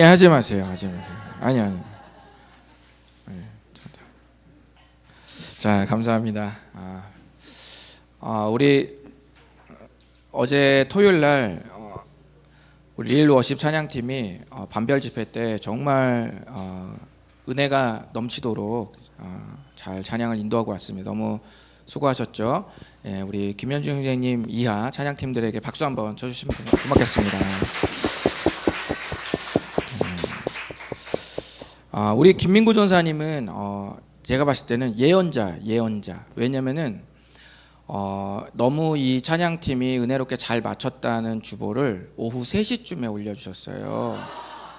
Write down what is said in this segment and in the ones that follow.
하지 마세요. 하지 마세요. 아니. 네. 자, 감사합니다. 우리 어제 토요일 날 우리 리일 워십 찬양팀이 반별 집회 때 정말 은혜가 넘치도록 잘 찬양을 인도하고 왔습니다. 너무 수고하셨죠? 예, 우리 김현중 선생님 이하 찬양팀들에게 박수 한번 쳐주시면 고맙겠습니다. 우리 김민구 전사님은 제가 봤을 때는 예언자. 왜냐면은 너무 이 찬양팀이 은혜롭게 잘 마쳤다는 주보를 오후 3시쯤에 올려주셨어요.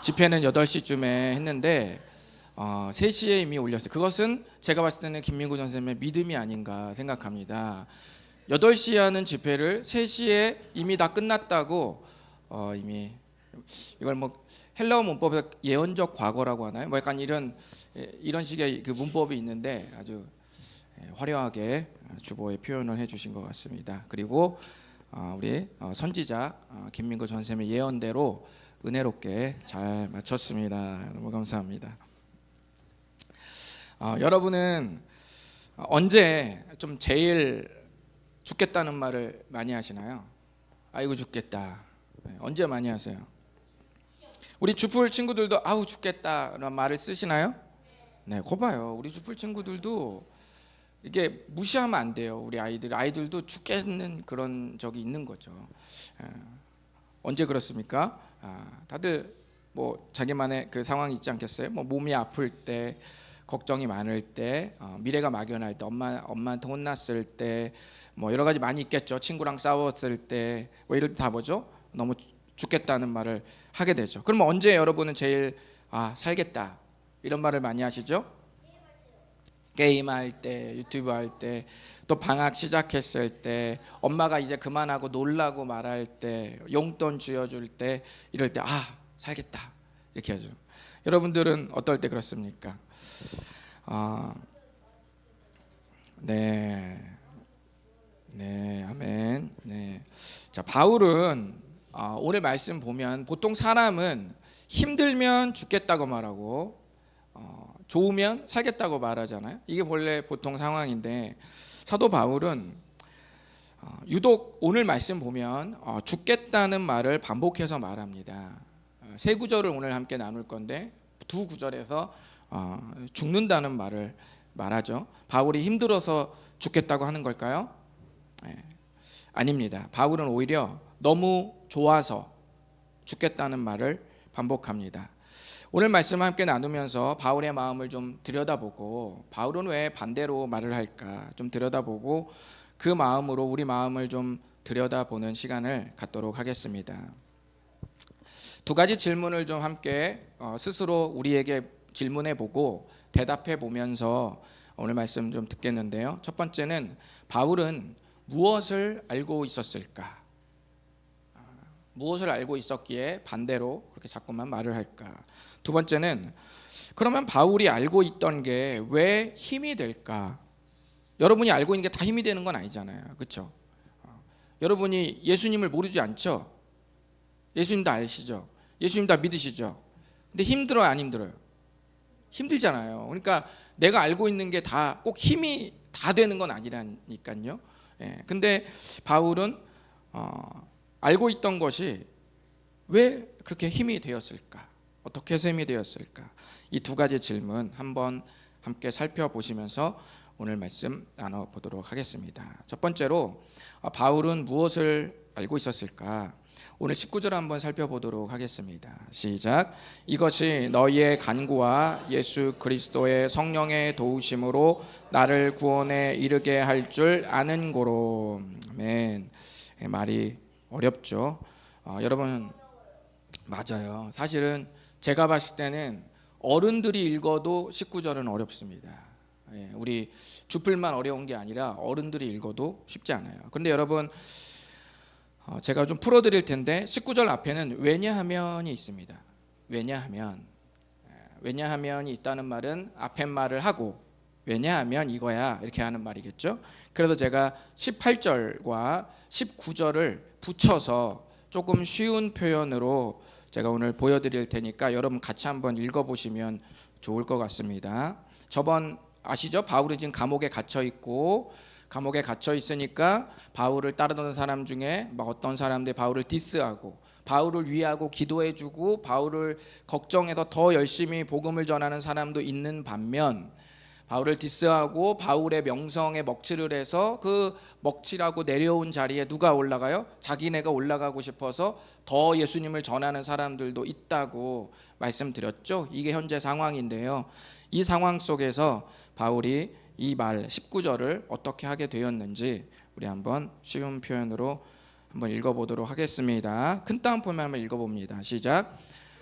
집회는 8시쯤에 했는데 3시에 이미 올렸어요. 그것은 제가 봤을 때는 김민구 전사님의 믿음이 아닌가 생각합니다. 8시에 하는 집회를 3시에 이미 다 끝났다고 이미 이걸 뭐 헬라어 문법에서 예언적 과거라고 하나요? 뭐 약간 이런 식의 그 문법이 있는데 아주 화려하게 주보에 표현을 해주신 것 같습니다. 그리고 우리 선지자 김민구 전쌤의 예언대로 은혜롭게 잘 마쳤습니다. 너무 감사합니다. 여러분은 언제 좀 제일 죽겠다는 말을 많이 하시나요? 아이고 죽겠다. 언제 많이 하세요? 우리 주풀 친구들도 아우 죽겠다라는 말을 쓰시나요? 네, 거 봐요. 우리 주풀 친구들도 이게 무시하면 안 돼요. 우리 아이들도 죽겠는 그런 적이 있는 거죠. 언제 그렇습니까? 다들 뭐 자기만의 그 상황이 있지 않겠어요? 뭐 몸이 아플 때, 걱정이 많을 때, 미래가 막연할 때, 엄마한테 혼났을 때, 뭐 여러 가지 많이 있겠죠. 친구랑 싸웠을 때, 뭐 이럴 때 다 뭐죠? 너무 죽겠다는 말을 하게 되죠. 그럼 언제 여러분은 제일 살겠다 이런 말을 많이 하시죠? 게임할 때, 유튜브 할 때, 또 방학 시작했을 때, 엄마가 이제 그만하고 놀라고 말할 때, 용돈 쥐어줄 때, 이럴 때 살겠다 이렇게 하죠. 여러분들은 어떨 때 그렇습니까? 네, 아멘. 네. 자, 바울은 오늘 말씀 보면 보통 사람은 힘들면 죽겠다고 말하고 좋으면 살겠다고 말하잖아요. 이게 본래 보통 상황인데 사도 바울은 유독 오늘 말씀 보면 죽겠다는 말을 반복해서 말합니다. 세 구절을 오늘 함께 나눌 건데 두 구절에서 죽는다는 말을 말하죠. 바울이 힘들어서 죽겠다고 하는 걸까요? 아닙니다. 바울은 오히려 너무 좋아서 죽겠다는 말을 반복합니다. 오늘 말씀을 함께 나누면서 바울의 마음을 좀 들여다보고 바울은 왜 반대로 말을 할까 좀 들여다보고 그 마음으로 우리 마음을 좀 들여다보는 시간을 갖도록 하겠습니다. 두 가지 질문을 좀 함께 스스로 우리에게 질문해 보고 대답해 보면서 오늘 말씀 좀 듣겠는데요. 첫 번째는 바울은 무엇을 알고 있었을까? 무엇을 알고 있었기에 반대로 그렇게 자꾸만 말을 할까? 두 번째는 그러면 바울이 알고 있던 게 왜 힘이 될까? 여러분이 알고 있는 게 다 힘이 되는 건 아니잖아요. 그렇죠? 여러분이 예수님을 모르지 않죠? 예수님 다 아시죠? 예수님 다 믿으시죠? 근데 힘들어요, 안 힘들어요? 힘들잖아요. 그러니까 내가 알고 있는 게 다 꼭 힘이 다 되는 건 아니라니까요. 근데 바울은 알고 있던 것이 왜 그렇게 힘이 되었을까? 어떻게 해서 힘이 되었을까? 이 두 가지 질문 한번 함께 살펴보시면서 오늘 말씀 나눠보도록 하겠습니다. 첫 번째로 바울은 무엇을 알고 있었을까? 오늘 19절 한번 살펴보도록 하겠습니다. 시작. 이것이 너희의 간구와 예수 그리스도의 성령의 도우심으로 나를 구원에 이르게 할 줄 아는 고로. 아멘. 말이 어렵죠. 여러분 맞아요. 사실은 제가 봤을 때는 어른들이 읽어도 19절은 어렵습니다. 우리 주풀만 어려운 게 아니라 어른들이 읽어도 쉽지 않아요. 그런데 여러분 제가 좀 풀어드릴 텐데 19절 앞에는 왜냐하면이 있습니다. 왜냐하면이 있다는 말은 앞에 말을 하고 왜냐하면 이거야 이렇게 하는 말이겠죠. 그래서 제가 18절과 19절을 붙여서 조금 쉬운 표현으로 제가 오늘 보여드릴 테니까 여러분 같이 한번 읽어보시면 좋을 것 같습니다. 저번 아시죠? 바울이 지금 감옥에 갇혀 있고, 감옥에 갇혀 있으니까 바울을 따르던 사람 중에 막 어떤 사람들이 바울을 디스하고 바울을 위하고 기도해주고 바울을 걱정해서 더 열심히 복음을 전하는 사람도 있는 반면, 바울을 디스하고 바울의 명성에 먹칠을 해서 그 먹칠하고 내려온 자리에 누가 올라가요? 자기네가 올라가고 싶어서 더 예수님을 전하는 사람들도 있다고 말씀드렸죠. 이게 현재 상황인데요. 이 상황 속에서 바울이 이 말 19절을 어떻게 하게 되었는지 우리 한번 쉬운 표현으로 한번 읽어보도록 하겠습니다. 큰 따옴표만 한번 읽어봅니다. 시작.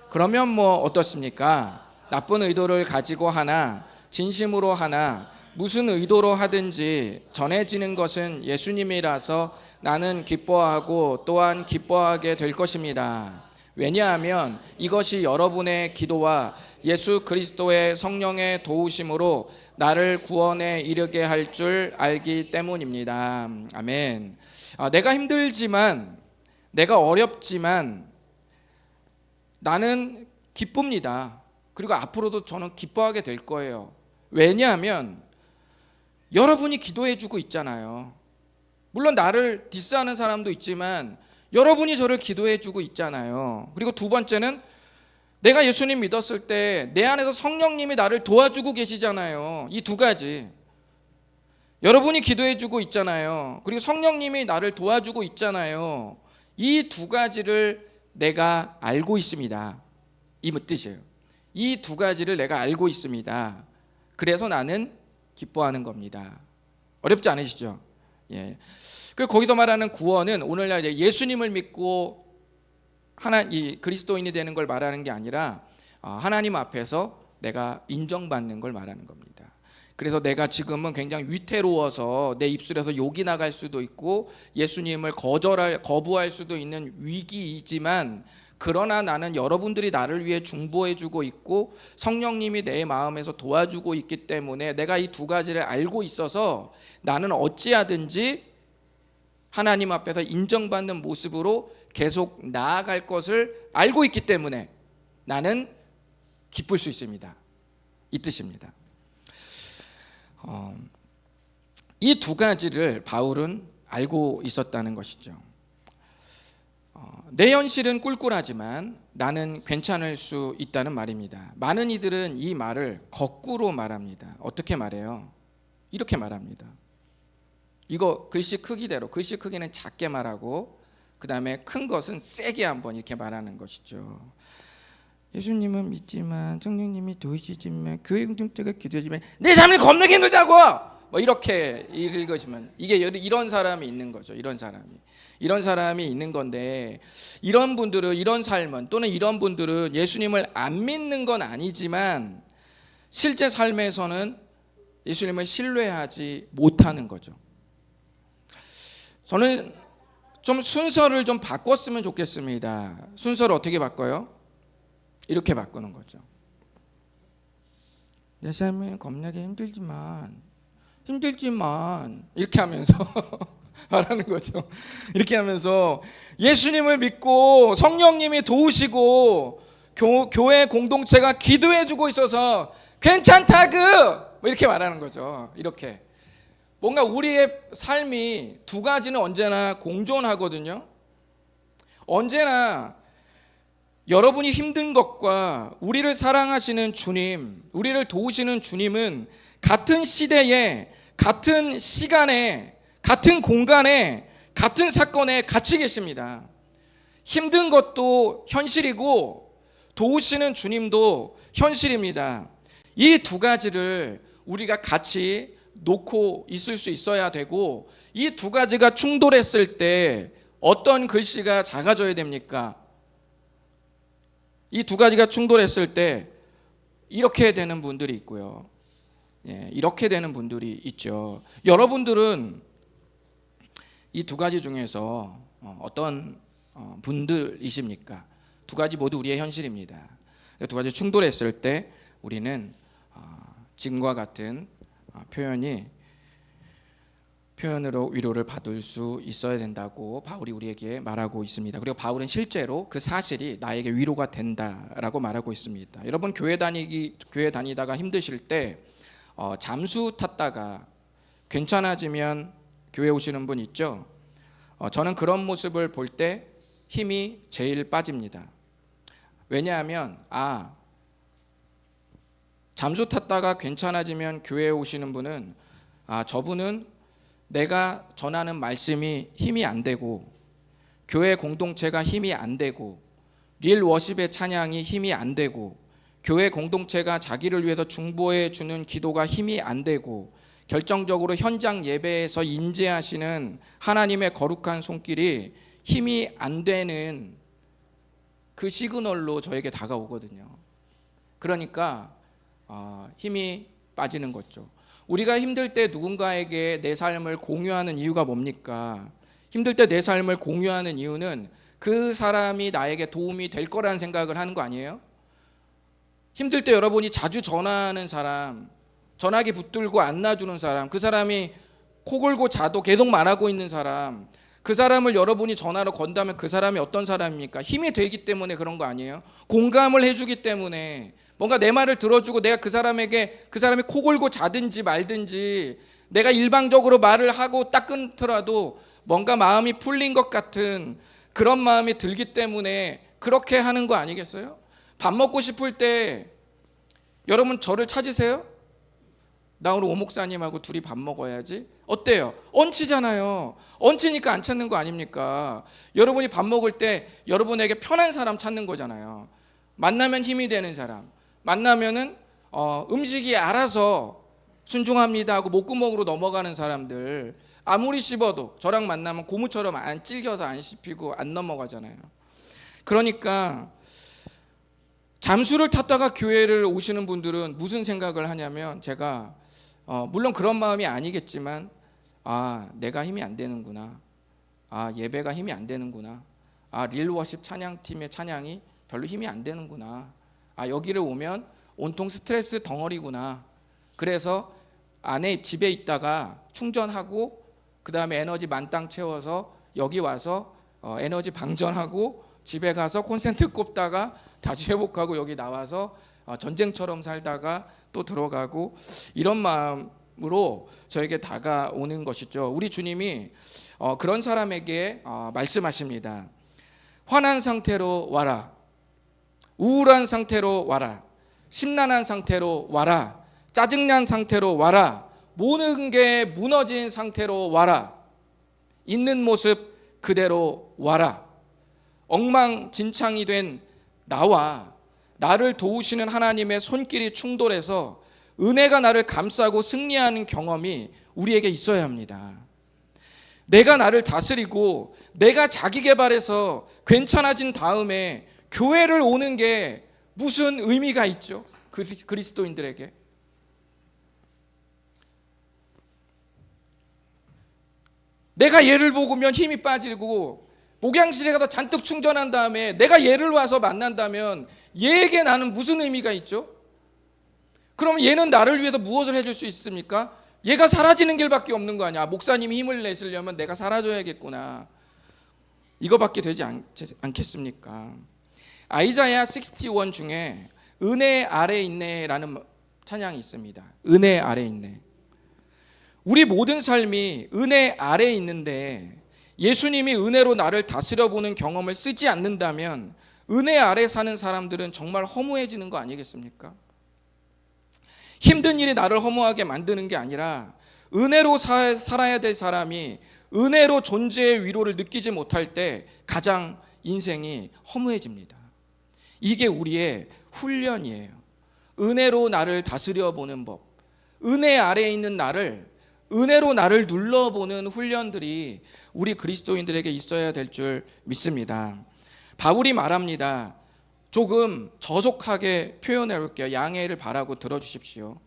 그러면 뭐 어떻습니까? 나쁜 의도를 가지고 하나 진심으로 하나 무슨 의도로 하든지 전해지는 것은 예수님이라서 나는 기뻐하고 또한 기뻐하게 될 것입니다. 왜냐하면 이것이 여러분의 기도와 예수 그리스도의 성령의 도우심으로 나를 구원에 이르게 할 줄 알기 때문입니다. 아멘. 내가 힘들지만, 내가 어렵지만 나는 기쁩니다. 그리고 앞으로도 저는 기뻐하게 될 거예요. 왜냐하면 여러분이 기도해 주고 있잖아요. 물론 나를 디스하는 사람도 있지만 여러분이 저를 기도해 주고 있잖아요. 그리고 두 번째는 내가 예수님 믿었을 때 내 안에서 성령님이 나를 도와주고 계시잖아요. 이 두 가지. 여러분이 기도해 주고 있잖아요. 그리고 성령님이 나를 도와주고 있잖아요. 이 두 가지를 내가 알고 있습니다. 이 뜻이에요. 이 두 가지를 내가 알고 있습니다. 그래서 나는 기뻐하는 겁니다. 어렵지 않으시죠? 예. 그 거기서 말하는 구원은 오늘날 예수님을 믿고 이 그리스도인이 되는 걸 말하는 게 아니라 하나님 앞에서 내가 인정받는 걸 말하는 겁니다. 그래서 내가 지금은 굉장히 위태로워서 내 입술에서 욕이 나갈 수도 있고 예수님을 거부할 수도 있는 위기이지만, 그러나 나는 여러분들이 나를 위해 중보해주고 있고 성령님이 내 마음에서 도와주고 있기 때문에 내가 이 두 가지를 알고 있어서 나는 어찌하든지 하나님 앞에서 인정받는 모습으로 계속 나아갈 것을 알고 있기 때문에 나는 기쁠 수 있습니다. 이 뜻입니다. 이 두 가지를 바울은 알고 있었다는 것이죠. 내 현실은 꿀꿀하지만 나는 괜찮을 수 있다는 말입니다. 많은 이들은 이 말을 거꾸로 말합니다. 어떻게 말해요? 이렇게 말합니다. 이거 글씨 크기대로, 글씨 크기는 작게 말하고 그 다음에 큰 것은 세게 한번 이렇게 말하는 것이죠. 예수님은 믿지만 성령님이 도우시지만 교회 공동 때가 기도하지만 내 삶이 겁나게 힘들다고 뭐 이렇게 읽으시면, 이게 이런 사람이 있는 거죠. 이런 사람이 있는 건데, 이런 분들은, 이런 삶은, 또는 이런 분들은 예수님을 안 믿는 건 아니지만 실제 삶에서는 예수님을 신뢰하지 못하는 거죠. 저는 좀 순서를 좀 바꿨으면 좋겠습니다. 순서를 어떻게 바꿔요? 이렇게 바꾸는 거죠. 내 삶은 겁나게 힘들지만 이렇게 하면서 말하는 거죠. 이렇게 하면서 예수님을 믿고 성령님이 도우시고 교회 공동체가 기도해주고 있어서 괜찮다 뭐 이렇게 말하는 거죠. 이렇게 뭔가 우리의 삶이 두 가지는 언제나 공존하거든요. 언제나 여러분이 힘든 것과 우리를 사랑하시는 주님, 우리를 도우시는 주님은 같은 시대에, 같은 시간에, 같은 공간에, 같은 사건에 같이 계십니다. 힘든 것도 현실이고 도우시는 주님도 현실입니다. 이 두 가지를 우리가 같이 놓고 있을 수 있어야 되고, 이 두 가지가 충돌했을 때 어떤 글씨가 작아져야 됩니까? 이 두 가지가 충돌했을 때 이렇게 되는 분들이 있고요. 이렇게 되는 분들이 있죠. 여러분들은 이 두 가지 중에서 어떤 분들이십니까? 두 가지 모두 우리의 현실입니다. 두 가지 충돌했을 때 우리는 지금과 같은 표현이 표현으로 위로를 받을 수 있어야 된다고 바울이 우리에게 말하고 있습니다. 그리고 바울은 실제로 그 사실이 나에게 위로가 된다라고 말하고 있습니다. 여러분 교회 다니다가 힘드실 때 잠수 탔다가 괜찮아지면 교회 오시는 분 있죠? 저는 그런 모습을 볼 때 힘이 제일 빠집니다. 왜냐하면 잠수 탔다가 괜찮아지면 교회에 오시는 분은 저분은 내가 전하는 말씀이 힘이 안 되고 교회 공동체가 힘이 안 되고 릴 워십의 찬양이 힘이 안 되고 교회 공동체가 자기를 위해서 중보해 주는 기도가 힘이 안 되고 결정적으로 현장 예배에서 인재하시는 하나님의 거룩한 손길이 힘이 안 되는 그 시그널로 저에게 다가오거든요. 그러니까 힘이 빠지는 거죠. 우리가 힘들 때 누군가에게 내 삶을 공유하는 이유가 뭡니까? 힘들 때 내 삶을 공유하는 이유는 그 사람이 나에게 도움이 될 거라는 생각을 하는 거 아니에요? 힘들 때 여러분이 자주 전화하는 사람, 전화기 붙들고 안아주는 사람, 그 사람이 코 골고 자도 계속 말하고 있는 사람, 그 사람을 여러분이 전화로 건다면 그 사람이 어떤 사람입니까? 힘이 되기 때문에 그런 거 아니에요? 공감을 해주기 때문에 뭔가 내 말을 들어주고 내가 그 사람이 코 골고 자든지 말든지 내가 일방적으로 말을 하고 딱 끊더라도 뭔가 마음이 풀린 것 같은 그런 마음이 들기 때문에 그렇게 하는 거 아니겠어요? 밥 먹고 싶을 때 여러분 저를 찾으세요? 나 오늘 오 목사님하고 둘이 밥 먹어야지. 어때요? 얹히잖아요. 얹히니까 안 찾는 거 아닙니까? 여러분이 밥 먹을 때 여러분에게 편한 사람 찾는 거잖아요. 만나면 힘이 되는 사람. 만나면은 음식이 알아서 순종합니다 하고 목구멍으로 넘어가는 사람들. 아무리 씹어도 저랑 만나면 고무처럼 안 찔겨서 안 씹히고 안 넘어가잖아요. 그러니까 잠수를 탔다가 교회를 오시는 분들은 무슨 생각을 하냐면 제가 물론 그런 마음이 아니겠지만 내가 힘이 안 되는구나. 예배가 힘이 안 되는구나. 릴워십 찬양팀의 찬양이 별로 힘이 안 되는구나. 여기를 오면 온통 스트레스 덩어리구나. 그래서 안에 집에 있다가 충전하고 그 다음에 에너지 만땅 채워서 여기 와서 에너지 방전하고 집에 가서 콘센트 꼽다가 다시 회복하고 여기 나와서 전쟁처럼 살다가 또 들어가고 이런 마음으로 저에게 다가오는 것이죠. 우리 주님이 그런 사람에게 말씀하십니다. 화난 상태로 와라. 우울한 상태로 와라. 심란한 상태로 와라. 짜증난 상태로 와라. 모든 게 무너진 상태로 와라. 있는 모습 그대로 와라. 엉망진창이 된 나와 나를 도우시는 하나님의 손길이 충돌해서 은혜가 나를 감싸고 승리하는 경험이 우리에게 있어야 합니다. 내가 나를 다스리고 내가 자기 개발해서 괜찮아진 다음에 교회를 오는 게 무슨 의미가 있죠? 그리스도인들에게. 내가 얘를 보면 힘이 빠지고 목양실에 가서 잔뜩 충전한 다음에 내가 얘를 와서 만난다면 얘에게 나는 무슨 의미가 있죠? 그럼 얘는 나를 위해서 무엇을 해줄 수 있습니까? 얘가 사라지는 길밖에 없는 거 아니야. 목사님이 힘을 내시려면 내가 사라져야겠구나. 이거밖에 되지 않겠습니까? 아이자야 61 중에 은혜 아래 있네라는 찬양이 있습니다. 은혜 아래 있네. 우리 모든 삶이 은혜 아래 있는데 예수님이 은혜로 나를 다스려보는 경험을 쓰지 않는다면 은혜 아래 사는 사람들은 정말 허무해지는 거 아니겠습니까? 힘든 일이 나를 허무하게 만드는 게 아니라 은혜로 살아야 될 사람이 은혜로 존재의 위로를 느끼지 못할 때 가장 인생이 허무해집니다. 이게 우리의 훈련이에요. 은혜로 나를 다스려보는 법, 은혜 아래에 있는 나를 은혜로 나를 눌러보는 훈련들이 우리 그리스도인들에게 있어야 될 줄 믿습니다. 바울이 말합니다. 조금 저속하게 표현해 볼게요. 양해를 바라고 들어주십시오.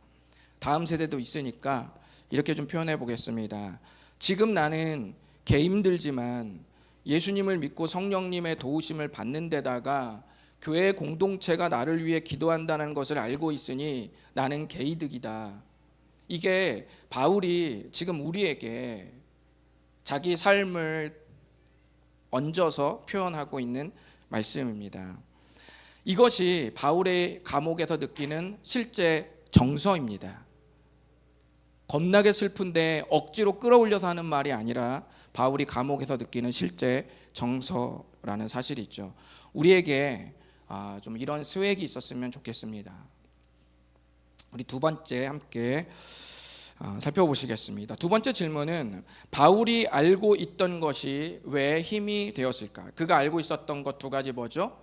다음 세대도 있으니까 이렇게 좀 표현해 보겠습니다. 지금 나는 개 힘들지만 예수님을 믿고 성령님의 도우심을 받는 데다가 교회 공동체가 나를 위해 기도한다는 것을 알고 있으니 나는 개이득이다. 이게 바울이 지금 우리에게 자기 삶을 얹어서 표현하고 있는 말씀입니다. 이것이 바울의 감옥에서 느끼는 실제 정서입니다. 겁나게 슬픈데 억지로 끌어올려서 하는 말이 아니라 바울이 감옥에서 느끼는 실제 정서라는 사실이 있죠. 우리에게 좀 이런 스웩이 있었으면 좋겠습니다. 우리 두 번째 함께 살펴보시겠습니다. 두 번째 질문은 바울이 알고 있던 것이 왜 힘이 되었을까? 그가 알고 있었던 것 두 가지 뭐죠?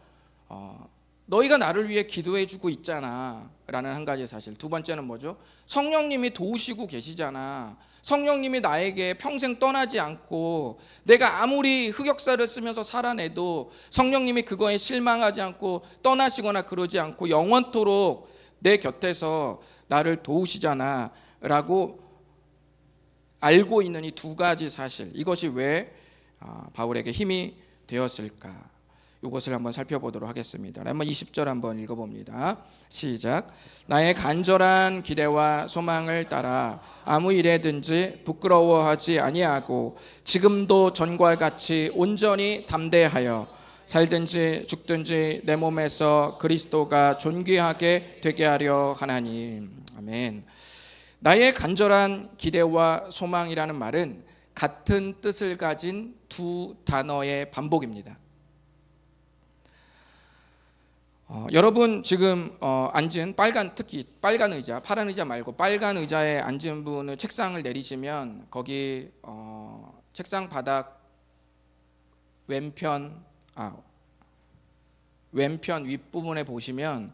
너희가 나를 위해 기도해주고 있잖아 라는 한 가지 사실. 두 번째는 뭐죠? 성령님이 도우시고 계시잖아. 성령님이 나에게 평생 떠나지 않고 내가 아무리 흑역사를 쓰면서 살아내도 성령님이 그거에 실망하지 않고 떠나시거나 그러지 않고 영원토록 내 곁에서 나를 도우시잖아 라고 알고 있는 이 두 가지 사실, 이것이 왜 바울에게 힘이 되었을까? 이것을 한번 살펴보도록 하겠습니다. 한번 20절 한번 읽어봅니다. 시작. 나의 간절한 기대와 소망을 따라 아무 일에든지 부끄러워하지 아니하고 지금도 전과 같이 온전히 담대하여 살든지 죽든지 내 몸에서 그리스도가 존귀하게 되게 하려 하나니. 아멘. 나의 간절한 기대와 소망이라는 말은 같은 뜻을 가진 두 단어의 반복입니다. 여러분 지금 앉은 특히 빨간 의자, 파란 의자 말고 빨간 의자에 앉은 분은 책상을 내리시면 거기 책상 바닥 왼편 윗부분에 보시면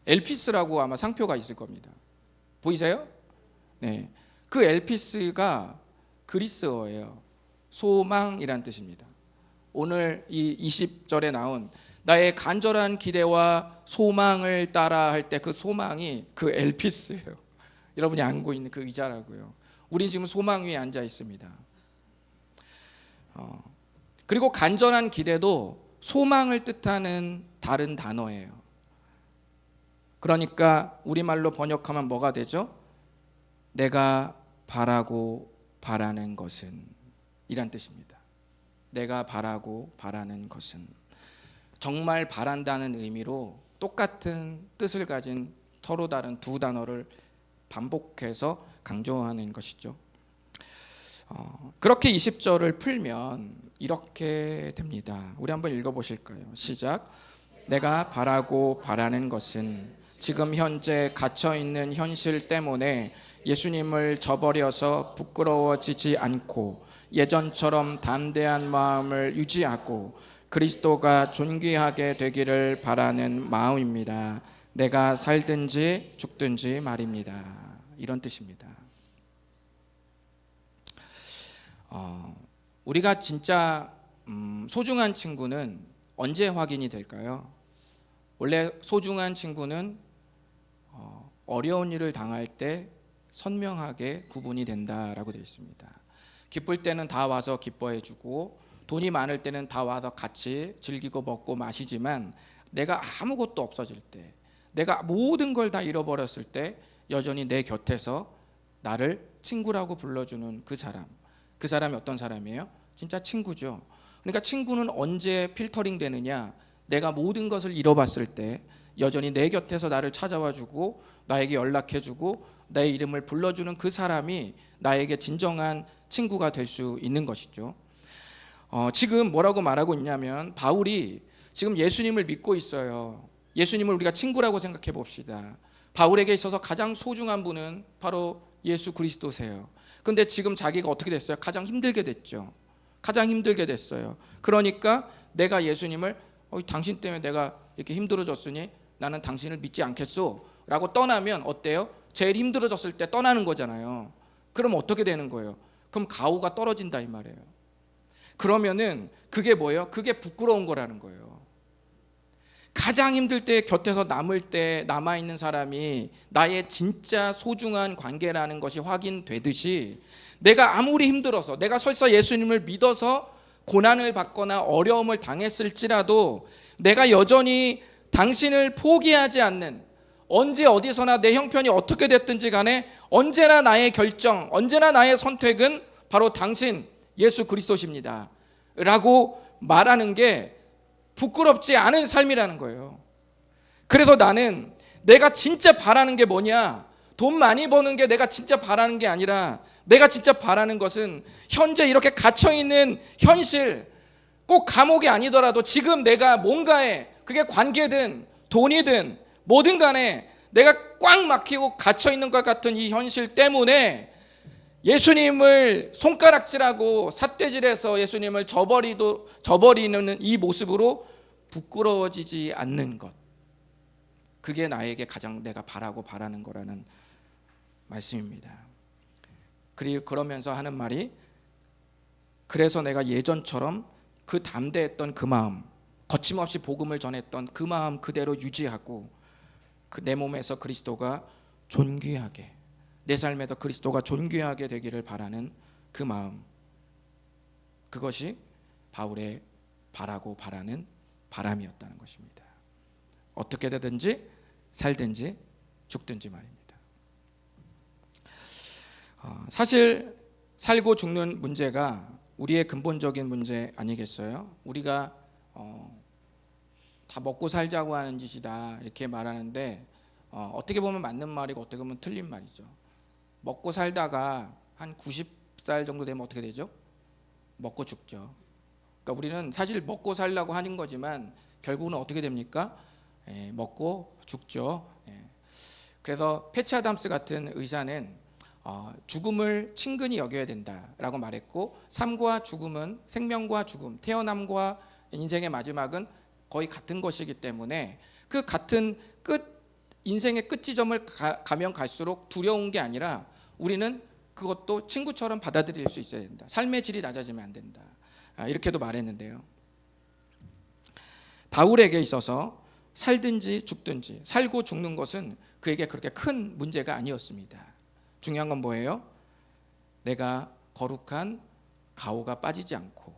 엘피스라고 아마 상표가 있을 겁니다. 보이세요? 네, 그 엘피스가 그리스어예요. 소망이란 뜻입니다. 오늘 이 20절에 나온 나의 간절한 기대와 소망을 따라 할 때 그 소망이 그 엘피스예요. 여러분이 앉고 있는 그 의자라고요. 우린 지금 소망 위에 앉아 있습니다. 그리고 간절한 기대도 소망을 뜻하는 다른 단어예요. 그러니까 우리말로 번역하면 뭐가 되죠? 내가 바라고 바라는 것은 이란 뜻입니다. 내가 바라고 바라는 것은, 정말 바란다는 의미로 똑같은 뜻을 가진 서로 다른 두 단어를 반복해서 강조하는 것이죠. 그렇게 20절을 풀면 이렇게 됩니다. 우리 한번 읽어보실까요? 시작. 내가 바라고 바라는 것은 지금 현재 갇혀있는 현실 때문에 예수님을 저버려서 부끄러워지지 않고 예전처럼 담대한 마음을 유지하고 그리스도가 존귀하게 되기를 바라는 마음입니다. 내가 살든지 죽든지 말입니다. 이런 뜻입니다. 우리가 진짜 소중한 친구는 언제 확인이 될까요? 원래 소중한 친구는 어려운 일을 당할 때 선명하게 구분이 된다라고 되어 있습니다. 기쁠 때는 다 와서 기뻐해주고 돈이 많을 때는 다 와서 같이 즐기고 먹고 마시지만 내가 아무것도 없어질 때, 내가 모든 걸 다 잃어버렸을 때 여전히 내 곁에서 나를 친구라고 불러주는 그 사람이 어떤 사람이에요? 진짜 친구죠. 그러니까 친구는 언제 필터링 되느냐? 내가 모든 것을 잃어봤을 때 여전히 내 곁에서 나를 찾아와주고 나에게 연락해주고 내 이름을 불러주는 그 사람이 나에게 진정한 친구가 될 수 있는 것이죠. 지금 뭐라고 말하고 있냐면 바울이 지금 예수님을 믿고 있어요. 예수님을 우리가 친구라고 생각해 봅시다. 바울에게 있어서 가장 소중한 분은 바로 예수 그리스도세요. 근데 지금 자기가 어떻게 됐어요? 가장 힘들게 됐죠. 가장 힘들게 됐어요. 그러니까 내가 예수님을 당신 때문에 내가 이렇게 힘들어졌으니 나는 당신을 믿지 않겠소 라고 떠나면 어때요? 제일 힘들어졌을 때 떠나는 거잖아요. 그럼 어떻게 되는 거예요? 그럼 가오가 떨어진다 이 말이에요. 그러면은 그게 뭐예요? 그게 부끄러운 거라는 거예요. 가장 힘들 때 곁에서 남아있는 사람이 나의 진짜 소중한 관계라는 것이 확인되듯이 내가 아무리 힘들어서 내가 설사 예수님을 믿어서 고난을 받거나 어려움을 당했을지라도 내가 여전히 당신을 포기하지 않는, 언제 어디서나 내 형편이 어떻게 됐든지 간에 언제나 나의 결정, 언제나 나의 선택은 바로 당신 예수 그리스도십니다 라고 말하는 게 부끄럽지 않은 삶이라는 거예요. 그래서 나는 내가 진짜 바라는 게 뭐냐, 돈 많이 버는 게 내가 진짜 바라는 게 아니라 내가 진짜 바라는 것은 현재 이렇게 갇혀있는 현실, 꼭 감옥이 아니더라도 지금 내가 뭔가에, 그게 관계든 돈이든 뭐든 간에 내가 꽉 막히고 갇혀있는 것 같은 이 현실 때문에 예수님을 손가락질하고 삿대질해서 예수님을 저버리는 이 모습으로 부끄러워지지 않는 것, 그게 나에게 가장 내가 바라는 거라는 말씀입니다. 그리고 그러면서 하는 말이, 그래서 내가 예전처럼 그 담대했던 그 마음, 거침없이 복음을 전했던 그 마음 그대로 유지하고 내 몸에서 그리스도가 존귀하게, 내 삶에도 그리스도가 존귀하게 되기를 바라는 그 마음, 그것이 바울의 바라는 바람이었다는 것입니다. 어떻게 되든지 살든지 죽든지 말입니다. 사실 살고 죽는 문제가 우리의 근본적인 문제 아니겠어요? 우리가 다 먹고 살자고 하는 짓이다 이렇게 말하는데 어떻게 보면 맞는 말이고 어떻게 보면 틀린 말이죠. 먹고 살다가 한 90살 정도 되면 어떻게 되죠? 먹고 죽죠. 그러니까 우리는 사실 먹고 살려고 하는 거지만 결국은 어떻게 됩니까? 먹고 죽죠. 그래서 패치 아담스 같은 의사는 죽음을 친근히 여겨야 된다라고 말했고, 삶과 죽음은, 생명과 죽음, 태어남과 인생의 마지막은 거의 같은 것이기 때문에 그 같은 인생의 끝 지점을 가면 갈수록 두려운 게 아니라 우리는 그것도 친구처럼 받아들일 수 있어야 된다. 삶의 질이 낮아지면 안 된다. 이렇게도 말했는데요. 바울에게 있어서 살든지 죽든지, 살고 죽는 것은 그에게 그렇게 큰 문제가 아니었습니다. 중요한 건 뭐예요? 내가 거룩한 가오가 빠지지 않고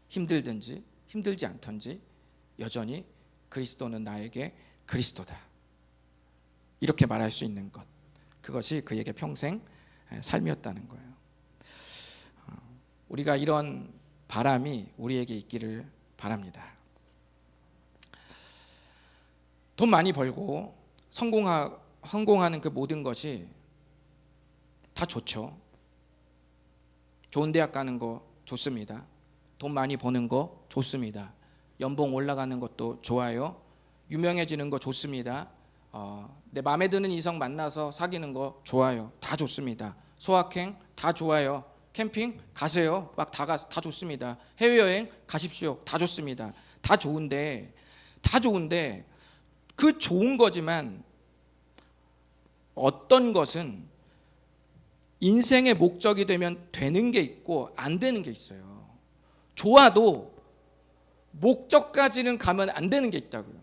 힘들든지 힘들지 않던지 여전히 그리스도는 나에게 그리스도다, 이렇게 말할 수 있는 것, 그것이 그에게 평생 삶이었다는 거예요. 우리가 이런 바람이 우리에게 있기를 바랍니다. 돈 많이 벌고 성공하는 그 모든 것이 다 좋죠. 좋은 대학 가는 거 좋습니다. 돈 많이 버는 거 좋습니다. 연봉 올라가는 것도 좋아요. 유명해지는 거 좋습니다. 내 마음에 드는 이성 만나서 사귀는 거 좋아요. 다 좋습니다. 소확행 다 좋아요. 캠핑 가세요. 막 다 좋습니다. 해외여행 가십시오. 다 좋습니다. 다 좋은데 그 좋은 거지만 어떤 것은 인생의 목적이 되면 되는 게 있고 안 되는 게 있어요. 좋아도 목적까지는 가면 안 되는 게 있다고요.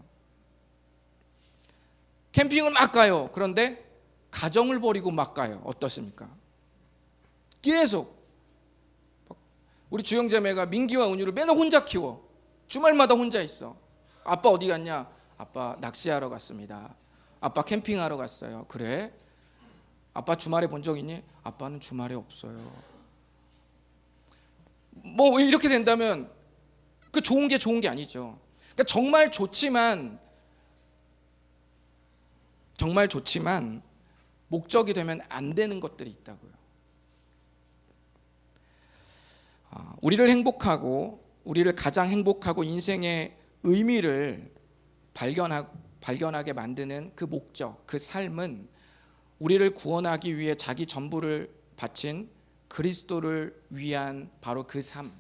캠핑을 막 가요. 그런데 가정을 버리고 막 가요. 어떻습니까? 계속 우리 주영자매가 민기와 은유를 맨날 혼자 키워. 주말마다 혼자 있어. 아빠 어디 갔냐? 아빠 낚시하러 갔습니다. 아빠 캠핑하러 갔어요. 그래? 아빠 주말에 본 적 있니? 아빠는 주말에 없어요. 뭐 이렇게 된다면 그 좋은 게 아니죠. 그러니까 정말 좋지만 목적이 되면 안 되는 것들이 있다고요. 우리를 가장 행복하고 인생의 의미를 발견하게 만드는 그 목적, 그 삶은 우리를 구원하기 위해 자기 전부를 바친 그리스도를 위한 바로 그 삶,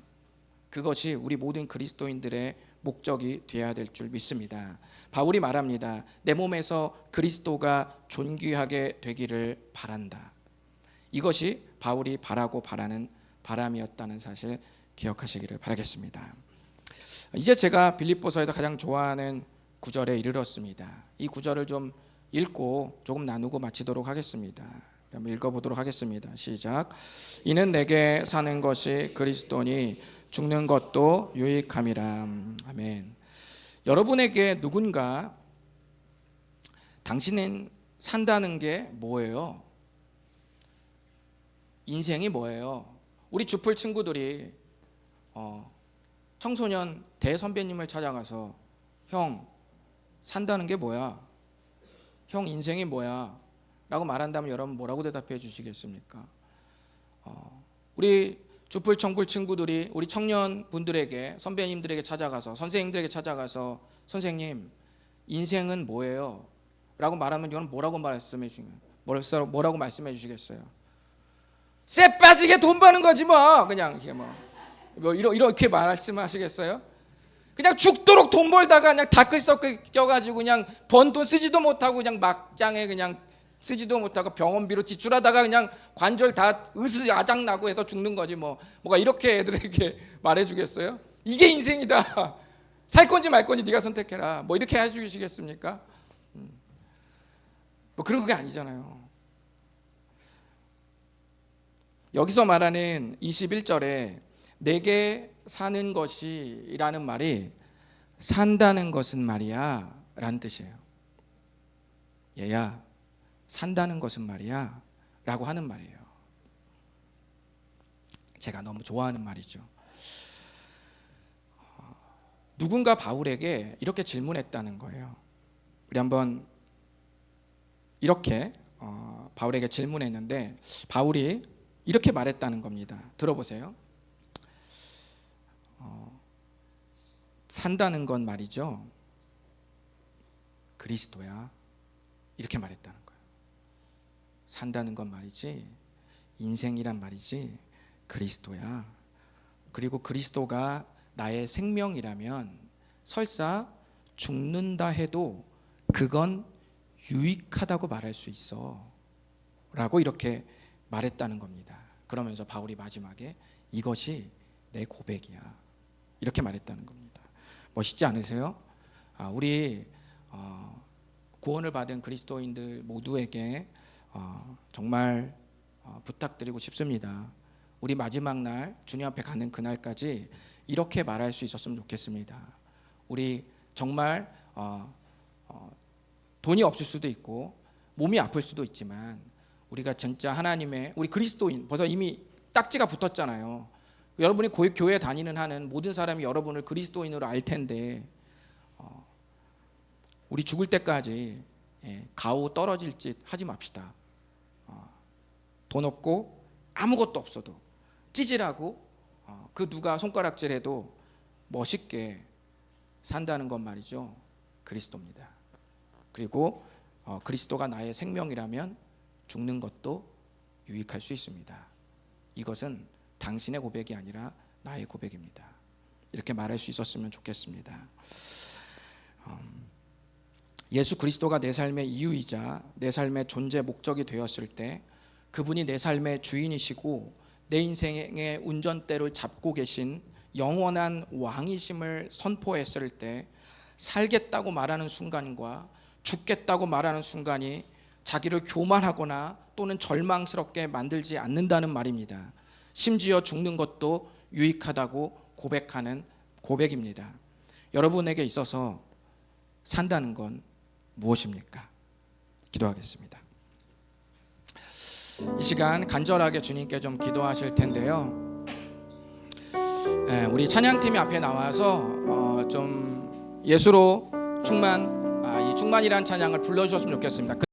그것이 우리 모든 그리스도인들의 목적이 되어야 될 줄 믿습니다. 바울이 말합니다. 내 몸에서 그리스도가 존귀하게 되기를 바란다. 이것이 바울이 바라는 바람이었다는 사실 기억하시기를 바라겠습니다. 이제 제가 빌립보서에서 가장 좋아하는 구절에 이르렀습니다. 이 구절을 좀 읽고 조금 나누고 마치도록 하겠습니다. 한번 읽어보도록 하겠습니다. 시작. 이는 내게 사는 것이 그리스도니 죽는 것도 유익함이라. 아멘. 여러분에게 누군가 당신은 산다는 게 뭐예요? 인생이 뭐예요? 우리 주풀 친구들이 청소년 대선배님을 찾아가서 형 산다는 게 뭐야? 형 인생이 뭐야? 라고 말한다면 여러분 뭐라고 대답해 주시겠습니까? 우리 주풀 청불 친구들이 우리 청년분들에게 선배님들에게 찾아가서 선생님들에게 찾아가서 선생님 인생은 뭐예요? 라고 말하면 이건 뭐라고 말씀해 주시겠어요? 쎄 빠지게 돈 버는 거지 뭐 그냥 이게 뭐 이렇게 말씀하시겠어요? 그냥 죽도록 돈 벌다가 그냥 다크서클 껴가지고 그냥 번 돈 쓰지도 못하고 그냥 막장에 그냥 쓰지도 못하고 병원비로 지출하다가 그냥 관절 다 아작 나고 해서 죽는 거지 뭐가 이렇게 애들에게 말해주겠어요? 이게 인생이다. 살 건지 말 건지 네가 선택해라. 뭐 이렇게 해주시겠습니까? 뭐 그런 게 아니잖아요. 여기서 말하는 21절에 내게 사는 것이라는 말이 산다는 것은 말이야 라는 뜻이에요. 얘야 산다는 것은 말이야 라고 하는 말이에요. 제가 너무 좋아하는 말이죠. 누군가 바울에게 이렇게 질문했다는 거예요. 우리 한번 이렇게 바울에게 질문했는데 바울이 이렇게 말했다는 겁니다. 들어보세요. 산다는 건 말이죠 그리스도야 이렇게 말했다는 거예요. 산다는 건 말이지 인생이란 말이지 그리스도야. 그리고 그리스도가 나의 생명이라면 설사 죽는다 해도 그건 유익하다고 말할 수 있어 라고 이렇게 말했다는 겁니다. 그러면서 바울이 마지막에 이것이 내 고백이야 이렇게 말했다는 겁니다. 멋있지 않으세요? 우리 구원을 받은 그리스도인들 모두에게 정말 부탁드리고 싶습니다. 우리 마지막 날 주님 앞에 가는 그날까지 이렇게 말할 수 있었으면 좋겠습니다. 우리 정말 돈이 없을 수도 있고 몸이 아플 수도 있지만 우리가 진짜 하나님의 우리 그리스도인 벌써 이미 딱지가 붙었잖아요. 여러분이 교회 다니는 한은 모든 사람이 여러분을 그리스도인으로 알 텐데 우리 죽을 때까지 가오 떨어질 짓 하지 맙시다. 돈 없고 아무것도 없어도 찌질하고 그 누가 손가락질해도 멋있게 산다는 건 말이죠 그리스도입니다. 그리고 그리스도가 나의 생명이라면 죽는 것도 유익할 수 있습니다. 이것은 당신의 고백이 아니라 나의 고백입니다. 이렇게 말할 수 있었으면 좋겠습니다. 예수 그리스도가 내 삶의 이유이자 내 삶의 존재 목적이 되었을 때 그분이 내 삶의 주인이시고 내 인생의 운전대를 잡고 계신 영원한 왕이심을 선포했을 때 살겠다고 말하는 순간과 죽겠다고 말하는 순간이 자기를 교만하거나 또는 절망스럽게 만들지 않는다는 말입니다. 심지어 죽는 것도 유익하다고 고백하는 고백입니다. 여러분에게 있어서 산다는 건 무엇입니까? 기도하겠습니다. 이 시간 간절하게 주님께 좀 기도하실 텐데요. 우리 찬양팀이 앞에 나와서 좀 예수로 충만, 이 충만이라는 찬양을 불러주셨으면 좋겠습니다.